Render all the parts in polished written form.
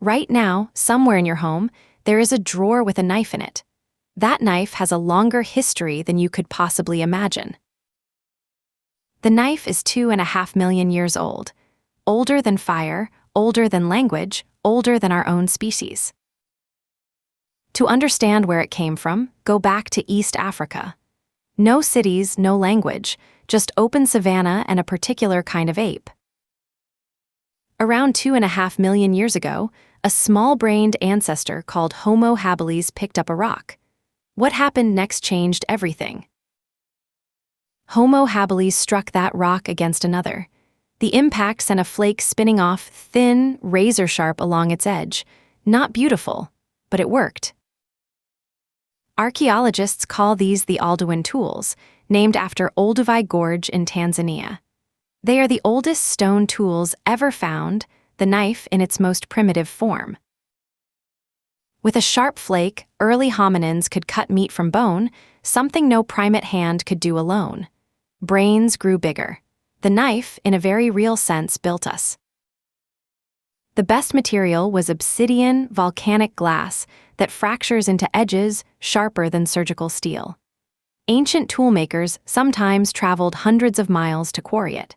Right now, somewhere in your home, there is a drawer with a knife in it. That knife has a longer history than you could possibly imagine. The knife is 2.5 million years old, older than fire, older than language, older than our own species. To understand where it came from, go back to East Africa. No cities, no language, just open savanna and a particular kind of ape. Around 2.5 million years ago, a small-brained ancestor called Homo habilis picked up a rock. What happened next changed everything. Homo habilis struck that rock against another. The impact sent a flake spinning off, thin, razor-sharp along its edge. Not beautiful, but it worked. Archaeologists call these the Alduin tools, named after Olduvai Gorge in Tanzania. They are the oldest stone tools ever found, the knife in its most primitive form. With a sharp flake, early hominins could cut meat from bone, something no primate hand could do alone. Brains grew bigger. The knife, in a very real sense, built us. The best material was obsidian, volcanic glass that fractures into edges sharper than surgical steel. Ancient toolmakers sometimes traveled hundreds of miles to quarry it.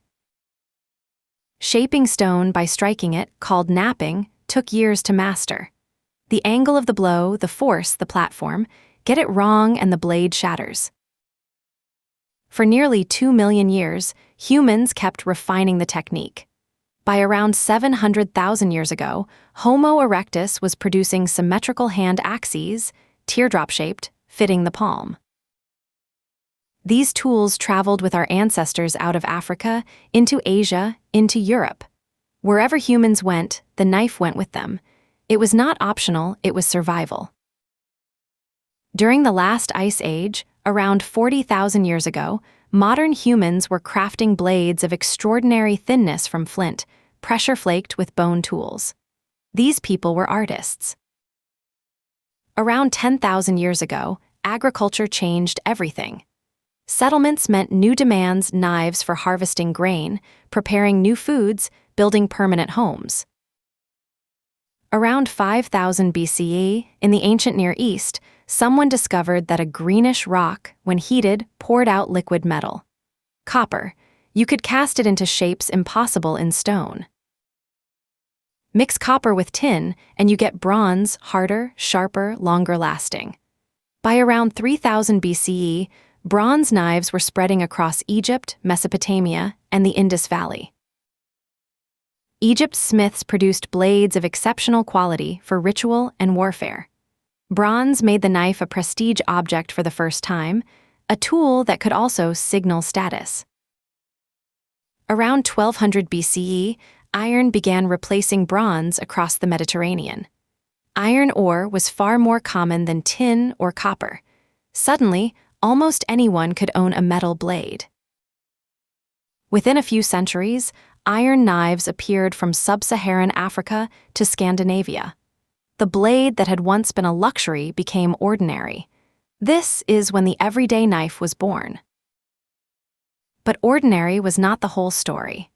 Shaping stone by striking it, called knapping, took years to master. The angle of the blow, the force, the platform, get it wrong and the blade shatters. For nearly 2 million years, humans kept refining the technique. By around 700,000 years ago, Homo erectus was producing symmetrical hand axes, teardrop-shaped, fitting the palm. These tools traveled with our ancestors out of Africa, into Asia, into Europe. Wherever humans went, the knife went with them. It was not optional, it was survival. During the last ice age, around 40,000 years ago, modern humans were crafting blades of extraordinary thinness from flint, pressure-flaked with bone tools. These people were artists. Around 10,000 years ago, agriculture changed everything. Settlements meant new demands, knives for harvesting grain, preparing new foods, building permanent homes. Around 5000 BCE, in the ancient Near East, someone discovered that a greenish rock, when heated, poured out liquid metal. Copper. You could cast it into shapes impossible in stone. Mix copper with tin, and you get bronze, harder, sharper, longer lasting. By around 3000 BCE, bronze knives were spreading across Egypt, Mesopotamia, and the Indus Valley. Egypt's smiths produced blades of exceptional quality for ritual and warfare. Bronze made the knife a prestige object for the first time, a tool that could also signal status. Around 1200 BCE, iron began replacing bronze across the Mediterranean. Iron ore was far more common than tin or copper. Suddenly, almost anyone could own a metal blade. Within a few centuries, iron knives appeared from sub-Saharan Africa to Scandinavia. The blade that had once been a luxury became ordinary. This is when the everyday knife was born. But ordinary was not the whole story.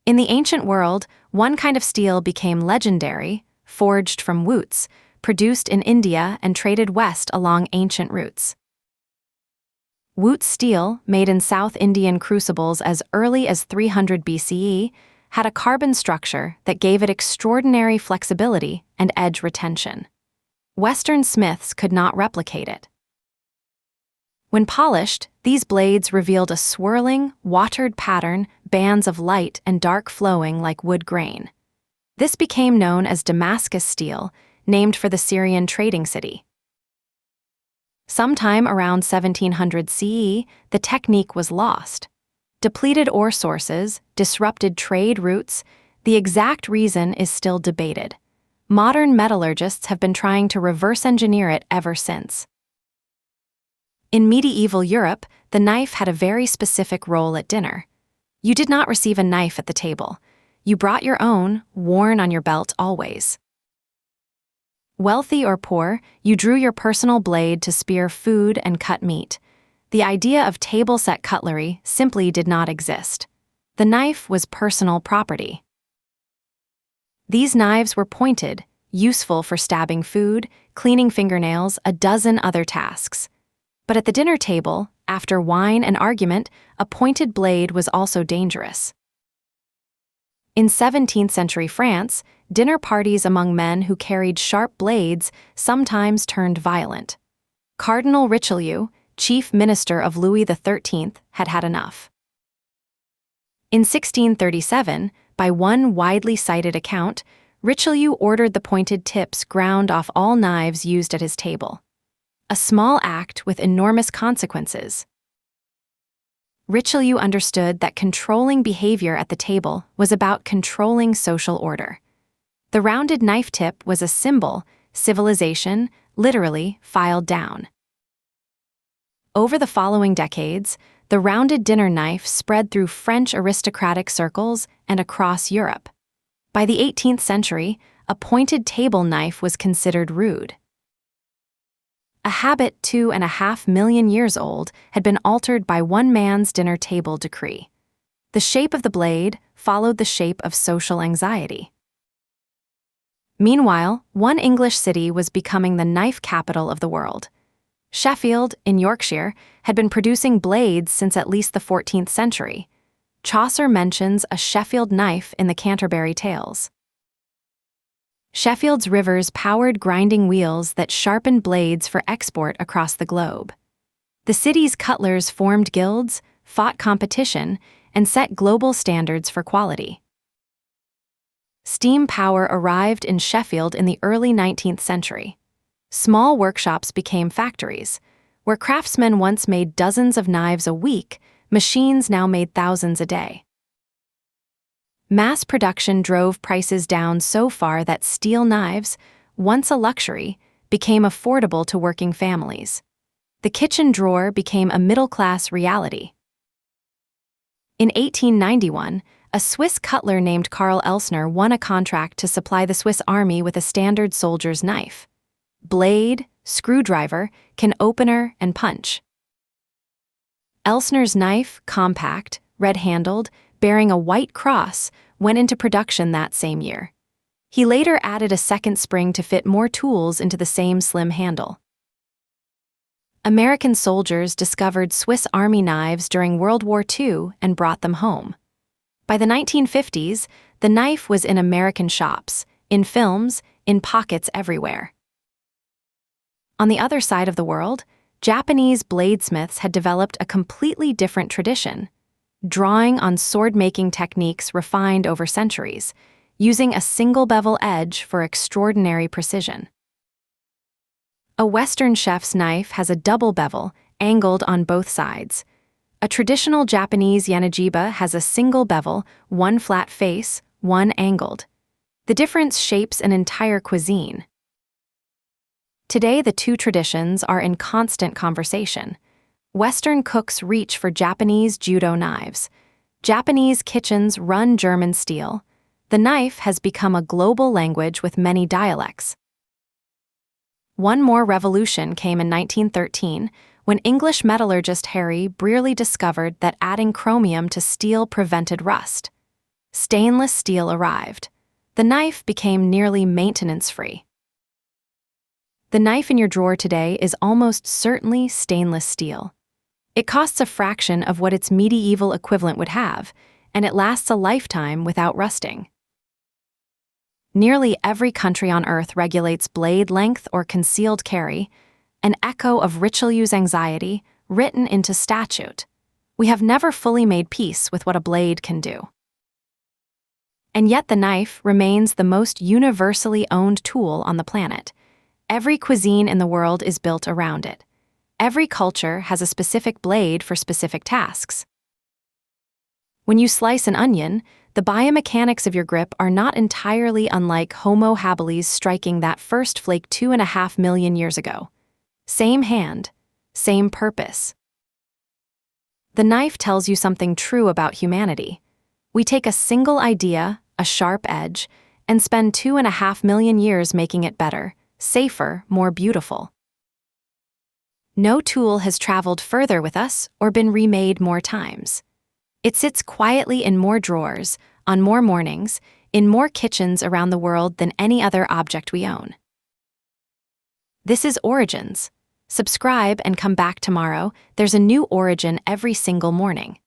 In the ancient world, one kind of steel became legendary, forged from woots, produced in India and traded west along ancient routes. Wootz steel, made in South Indian crucibles as early as 300 BCE, had a carbon structure that gave it extraordinary flexibility and edge retention. Western smiths could not replicate it. When polished, these blades revealed a swirling, watered pattern, bands of light and dark flowing like wood grain. This became known as Damascus steel, named for the Syrian trading city. Sometime around 1700 CE, the technique was lost. Depleted ore sources, disrupted trade routes, the exact reason is still debated. Modern metallurgists have been trying to reverse engineer it ever since. In medieval Europe, the knife had a very specific role at dinner. You did not receive a knife at the table. You brought your own, worn on your belt always. Wealthy or poor, you drew your personal blade to spear food and cut meat. The idea of table-set cutlery simply did not exist. The knife was personal property. These knives were pointed, useful for stabbing food, cleaning fingernails, a dozen other tasks. But at the dinner table, after wine and argument, a pointed blade was also dangerous. In 17th century France, dinner parties among men who carried sharp blades sometimes turned violent. Cardinal Richelieu, chief minister of Louis XIII, had had enough. In 1637, by one widely cited account, Richelieu ordered the pointed tips ground off all knives used at his table. A small act with enormous consequences. Richelieu understood that controlling behavior at the table was about controlling social order. The rounded knife tip was a symbol, civilization, literally, filed down. Over the following decades, the rounded dinner knife spread through French aristocratic circles and across Europe. By the 18th century, a pointed table knife was considered rude. A habit 2.5 million years old had been altered by one man's dinner table decree. The shape of the blade followed the shape of social anxiety. Meanwhile, one English city was becoming the knife capital of the world. Sheffield, in Yorkshire, had been producing blades since at least the 14th century. Chaucer mentions a Sheffield knife in the Canterbury Tales. Sheffield's rivers powered grinding wheels that sharpened blades for export across the globe. The city's cutlers formed guilds, fought competition, and set global standards for quality. Steam power arrived in Sheffield in the early 19th century. Small workshops became factories. Where craftsmen once made dozens of knives a week, machines now made thousands a day. Mass production drove prices down so far that steel knives, once a luxury, became affordable to working families. The kitchen drawer became a middle-class reality. In 1891, a Swiss cutler named Karl Elsner won a contract to supply the Swiss army with a standard soldier's knife. Blade, screwdriver, can opener, and punch. Elsner's knife, compact, red-handled, bearing a white cross, went into production that same year. He later added a second spring to fit more tools into the same slim handle. American soldiers discovered Swiss Army knives during World War II and brought them home. By the 1950s, the knife was in American shops, in films, in pockets everywhere. On the other side of the world, Japanese bladesmiths had developed a completely different tradition, drawing on sword-making techniques refined over centuries, using a single bevel edge for extraordinary precision. A Western chef's knife has a double bevel, angled on both sides. A traditional Japanese yanagiba has a single bevel, one flat face, one angled. The difference shapes an entire cuisine. Today, the two traditions are in constant conversation. Western cooks reach for Japanese judo knives. Japanese kitchens run German steel. The knife has become a global language with many dialects. One more revolution came in 1913 when English metallurgist Harry Brearley discovered that adding chromium to steel prevented rust. Stainless steel arrived. The knife became nearly maintenance-free. The knife in your drawer today is almost certainly stainless steel. It costs a fraction of what its medieval equivalent would have, and it lasts a lifetime without rusting. Nearly every country on Earth regulates blade length or concealed carry, an echo of Richelieu's anxiety written into statute. We have never fully made peace with what a blade can do. And yet the knife remains the most universally owned tool on the planet. Every cuisine in the world is built around it. Every culture has a specific blade for specific tasks. When you slice an onion, the biomechanics of your grip are not entirely unlike Homo habilis striking that first flake 2.5 million years ago. Same hand, same purpose. The knife tells you something true about humanity. We take a single idea, a sharp edge, and spend 2.5 million years making it better, safer, more beautiful. No tool has traveled further with us or been remade more times. It sits quietly in more drawers, on more mornings, in more kitchens around the world than any other object we own. This is Origins. Subscribe and come back tomorrow. There's a new origin every single morning.